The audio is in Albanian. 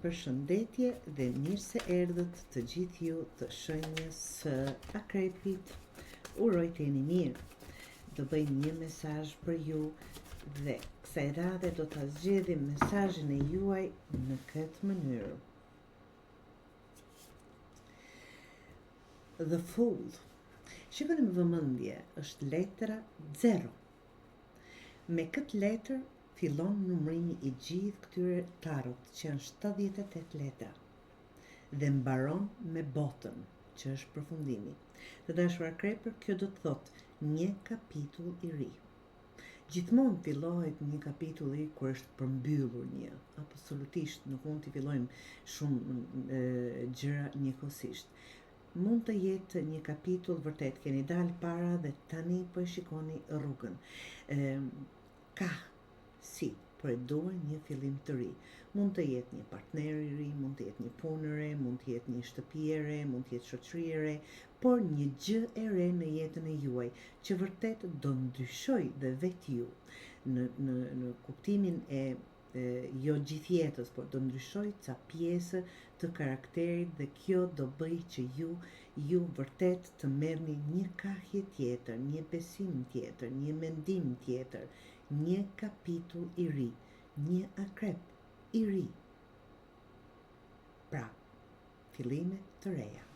Përshëndetje dhe mirë se erdhët të gjithë ju të shenjës së akrepit. Uroj të jeni mirë. Do bëjmë një mesazh për ju dhe kësaj radhe do ta zgjedhim mesazhin e juaj në këtë mënyrë. The Fool. Shikoni me vëmendje, është letra 0. Me këtë letër fillon numrimi i gjithë këtyre tarot, që janë 78 letra, dhe mbaron me botën, që është përfundimi. Të dashur akrepër, kjo do të thotë një kapitull i ri. Gjithmonë fillohet një kapitull i ri kur është përmbyllur një. Absolutisht nuk mund të fillojmë shumë gjëra njëkohësisht. Mund të jetë një kapitull vërtet, keni dalë para dhe tani po e shikoni rrugën. Ka si, por e duan një fillim të ri. Mund të jetë një partner i ri, mund të jetë një punë e re, mund të jetë një shtëpi e re, mund të jetë shoqëri e re, por një gjë e re në jetën e juaj, që vërtet do ndryshoj dhe vetë ju në kuptimin e jo gjithë jetës, por do ndryshoj ca pjesë të karakterit dhe kjo do bëj që ju vërtet të merrni një kahje tjetër, një besim tjetër, një mendim tjetër, një kapitull i ri, një akrep i ri. Pra, fillime të reja.